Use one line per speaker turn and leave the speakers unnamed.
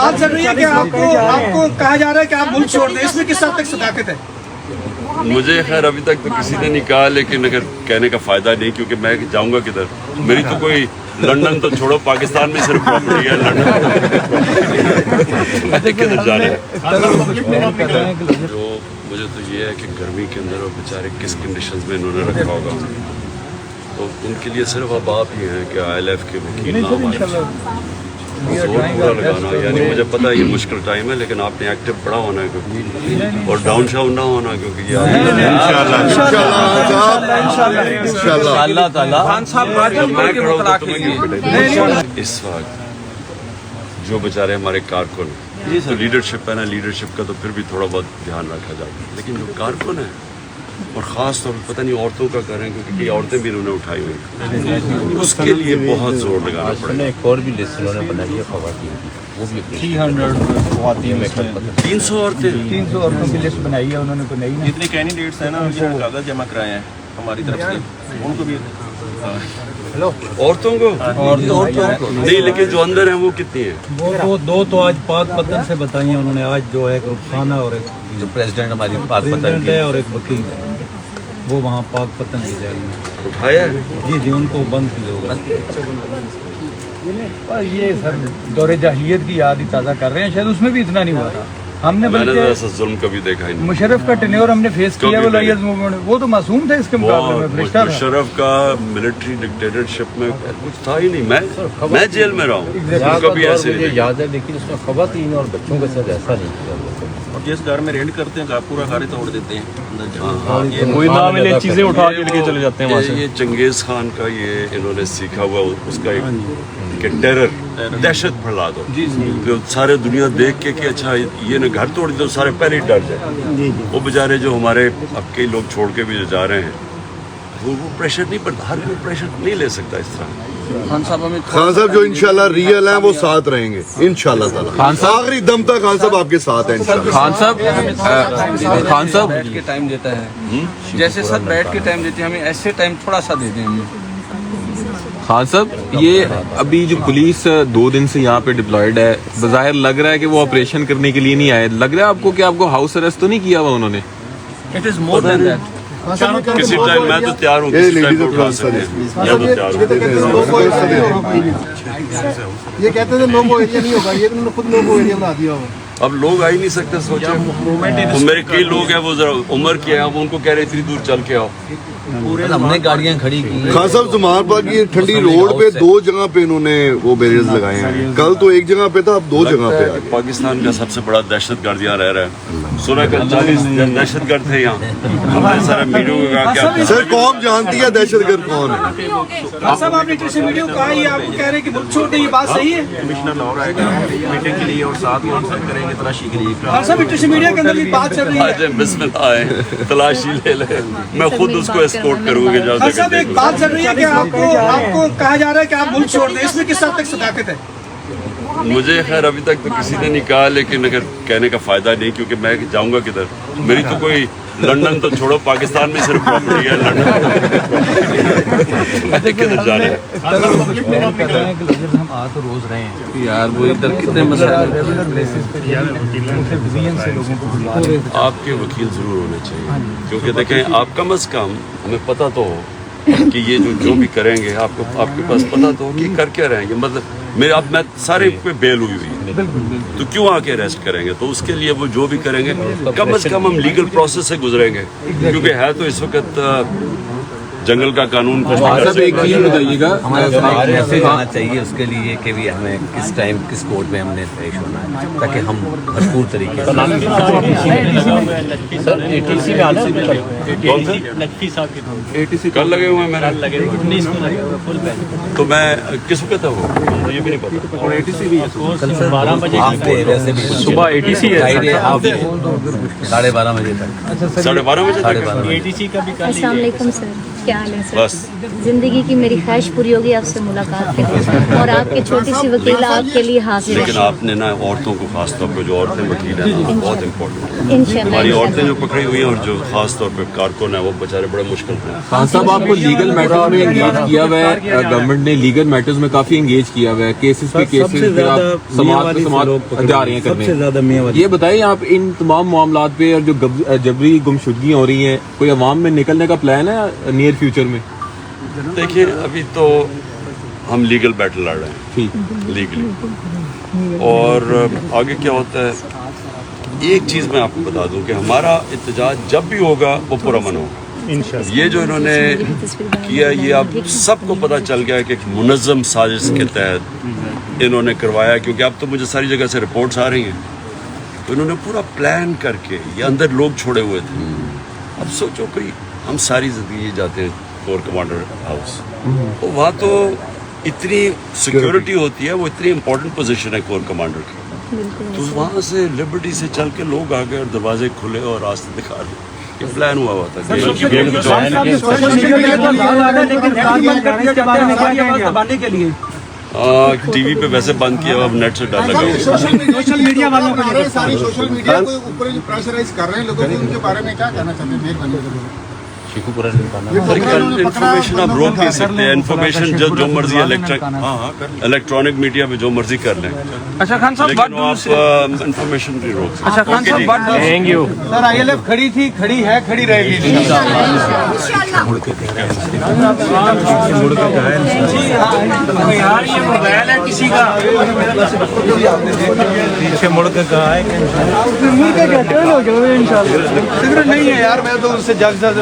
बात चल रही है कि आपको कहा जा रहा है कि आप मुल्क छोड़ दें, इसमें किस हद तक सदाकत है?
मुझे खैर अभी तक तो किसी ने नहीं कहा, लेकिन अगर कहने का फायदा नहीं, क्योंकि मैं जाऊंगा किधर? मेरी तो कोई लंदन तो छोड़ो, पाकिस्तान में सिर्फ प्रॉपर्टी है, लंदन किधर जा रहे हैं? जो मुझे तो ये है कि गर्मी के अंदर वो बेचारे किस कंडीशंस में इन्होंने रखा होगा, तो उनके लिए सिर्फ अब आप ही हैं कि ILF के वकील ना जोर पूरा लगाना। यानी मुझे पता है ये मुश्किल टाइम है, लेकिन आपने एक्टिव बड़ा होना है क्योंकि और डाउन शाउन ना होना, क्योंकि ये इस वक्त जो बेचारे हमारे कारकुन तो लीडरशिप है ना, लीडरशिप का तो फिर भी थोड़ा बहुत ध्यान रखा जाता है, लेकिन जो कारकुन है और ख़ास तौर पर पता नहीं औरतों का करें, क्योंकि कई औरतें भी इन्होंने उठाई हुई, उसके लिए बहुत जोर लगाना पड़ेगा।
एक और भी लिस्ट उन्होंने बनाई है ख़वातीन की, वो भी
300 औरतें,
300 औरतों की लिस्ट बनाई है उन्होंने, को नहीं
जितने कैंडिडेट्स हैं ना उनके कागज जमा कराए हैं हमारी तरफ से, उनको भी
औरतों को नहीं, लेकिन जो अंदर हैं वो कितनी है?
वो दो तो आज पाक पतन से बताई हैं उन्होंने, आज जो है एक रुखसाना और एक
जो प्रेसिडेंट हमारी पाक पतन
प्रेसिडेंट
की
है और एक वकील है, वो वहाँ पाक पतन की जाएगी।
उठाया है?
जी उनको बंद किया होगा। और ये सर दौरे जाहिलियत की याद ही ताज़ा कर रहे हैं, शायद उसमें भी इतना नहीं हुआ था। हमने
मैंने
बल्कि
ऐसा जुल्म कभी देखा ही नहीं।
मुशर्रफ का टेन्योर हमने फेस किया, वो लाइज मूवमेंट, वो तो मासूम था इसके मुकाबले में, फरिश्ता था।
मुशर्रफ का मिलिट्री डिक्टेटरशिप में कुछ था ही नहीं। मैं जेल में रहा हूँ, कभी ऐसे नहीं
याद है, लेकिन उसमें ख़वातीन और बच्चों के साथ ऐसा नहीं किया।
और जिस घर में रेड करते हैं पूरा घर ही तोड़ देते हैं,
कोई ना मिले चीज़ें उठा के लेके चले जाते हैं वहाँ से।
ये चंगेज़ खान का ये इन्होंने सीखा हुआ उसका एक कि टेरर, दहशत फैला दो, तो सारे दुनिया देख के कि अच्छा ये ने घर तोड़ दिया, तो सारे पहले ही डर जाए। वो बेचारे जो हमारे अब कई लोग छोड़ के भी जो जा रहे हैं, वो प्रेशर नहीं पड़ता, हर कोई प्रेशर नहीं ले सकता इस तरह।
खान साहब जो इंशाल्लाह रियल हैं वो साथ रहेंगे इंशाल्लाह ताला, आखिरी दम तक खान साहब आपके साथ हैं इंशाल्लाह।
खान साहब बैठ के टाइम देता है, जैसे सब बैठ के टाइम देते हैं, हमें ऐसे टाइम थोड़ा सा दे दें हमें।
खान साहब, ये अभी जो पुलिस 2 दिन से यहाँ पे डिप्लॉयड है, बज़ाहिर लग रहा है कि वो ऑपरेशन करने के लिए नहीं आए, लग रहा है आपको कि आपको हाउस अरेस्ट तो नहीं किया हुआ उन्होंने?
It is more than that.
किसी टाइम मैं तो तैयार हूँ, किसी टाइम उठा सकते हैं, या तो तैयार हूँ।
ये कहते थे नो गो एरिया नहीं होगा, ये तुमने खुद नो गो एरिया बना दिया होगा।
अब लोग आ ही नहीं सकते, सोचे मेरे कई लोग हैं वो जरा उम्र के हैं, अब उनको कह रहे इतनी दूर चल के आओ।
हमने गाड़ियाँ खड़ी की।
खान साहब जमालपुर की ठंडी रोड पे 2 जगह पे इन्होंने वो बैरियर्स लगाए हैं, कल तो एक जगह पे था, अब 2 जगह पे।
पाकिस्तान का सबसे बड़ा दहशतगर्द यहाँ रह रहा है, सुना कल 40 दहशतगर्द थे यहाँ। हमने सारा मीडिया को कहा क्या
सर कौन जानती है दहशतगर्द कौन है?
साहब आपने टीसी वीडियो कहा, ये आपको कह रहे हैं कि मुल्क छोड़ दें, ये बात सही है?
कमिश्नर लाहौर आएगा मीटिंग के लिए और साथ में उनसे करेंगे तलाशी के लिए।
साहब टीसी मीडिया के अंदर भी बात चल रही है,
बिस्मिल्लाह आए तलाशी ले ले, मैं खुद उसको एस्कॉर्ट करूँगा।
साहब एक बात चल रही है कि आपको कहा जा रहा है कि आप मुल्क छोड़ दें, इसमें किस हद तक सदाकत है?
मुझे खैर अभी तक तो किसी ने नहीं कहा, लेकिन अगर कहने का फायदा नहीं, क्योंकि मैं जाऊंगा किधर? मेरी तो कोई लंदन तो छोड़ो, पाकिस्तान में सिर्फ प्रॉपर्टी है, लंदन किधर जा रहे हैं?
हम आ तो रोज रहे हैं
यार, वो इधर कितने मसले
आपके वकील जरूर होने चाहिए, क्योंकि देखें आप कम अज कम हमें पता तो हो कि ये जो भी करेंगे, आपके पास पता तो हो कि कर क्या रहेंगे। मतलब मैं सारे पे बेल हुई है, तो क्यों आके अरेस्ट करेंगे? तो उसके लिए वो जो भी करेंगे कम अज कम हम लीगल प्रोसेस से गुजरेंगे, क्योंकि है तो इस वक्त जंगल का कानून को
एक चीज बताइएगा,
हमारे ऐसे जाना चाहिए उसके लिए कि भी हमें किस टाइम किस कोर्ट में हमने पेश होना है, ताकि हम भरपूर तरीके से।
कल लगे हुए हैं मैंने, तो मैं किस वक्त है वो ये भी नहीं पता।
और ATC भी है
कल सर 12 बजे
सुबह ATC है
12:30 बजे तक।
12:30 बजे तक
ATC का भी
अस्सलाम वालेकुम सर, क्या हाल है सर?
बस
जिंदगी की मेरी ख्वाहिश पूरी होगी आपसे मुलाकात के लिए और आपकी छोटी सी वकील आपके लिए हाजिर
लेकिन
है
आपने ना औरतों को खास तौर पे जो औरतें वकील हैं ना बहुत इम्पोर्टेंट है
इंशाल्लाह
हमारी औरतें जो पकड़ी हुई हैं और जो खास तौर पे कारकुन है वो बेचारे बड़े मुश्किल हैं
खान साहब आपको लीगल मैटर्स में एंगेज किया हुआ है, गवर्नमेंट ने लीगल मैटर्स में काफी एंगेज किया हुआ है, केसेस पे केसेस फिर आप समाज पे समाज जा रहे हैं करने। ये बताइए आप इन तमाम मामलात पे और जो जबरी गुमशुदगी हो रही हैं, कोई अवाम में निकलने का प्लान है नियर फ्यूचर में?
देखिए अभी तो हम लीगल बैटल लड़ रहे हैं
ठीक,
लीगली और आगे क्या होता है एक चीज़ मैं आपको बता दूं कि हमारा एहतजाज जब भी होगा वो पुरअमन होगा। ये जो इन्होंने किया ये अब सबको पता चल गया कि एक मुनज़्ज़म साजिश के तहत इन्होंने करवाया, क्योंकि अब तो मुझे सारी जगह से रिपोर्ट्स आ रही हैं। तो इन्होंने पूरा प्लान करके ये अंदर लोग छोड़े हुए थे। अब सोचो कोई हम सारी ज़िंदगी जाते हैं कोर कमांडर हाउस, तो वहाँ तो इतनी सिक्योरिटी होती है, वो इतनी इम्पोर्टेंट पोजीशन है कोर कमांडर की, तो वहाँ से लिबर्टी से चल के लोग आ गए और दरवाजे खुले और रास्ते दिखा रहे। ये प्लान हुआ था
दबाने के लिए
टीवी पे वैसे बंद किया, अब नेट से डर लगा हुआ है।
सोशल मीडिया वालों को
सारे सोशल मीडिया को ऊपर जो प्रेशराइज कर रहे हैं लोगों को, उनके बारे में क्या कहना चाहते हैं? मेहरबानी
इन्फॉर्मेशन आप रोक नहीं सकते हैं। इन्फॉर्मेशन जो मर्जी इलेक्ट्रॉनिक मीडिया पे जो मर्जी कर लें।
अच्छा खान साहब,
लेकिन आप इन्फॉर्मेशन भी रोक सकते
अच्छा खान साहब,
थैंक यू सर। ILF खड़ी थी, खड़ी है, खड़ी रहेगी।
यार ये मोबाइल है किसी का,
पीछे मुड़ के कहा है
नहीं है यार, मैं तो उससे जल्द से जल्द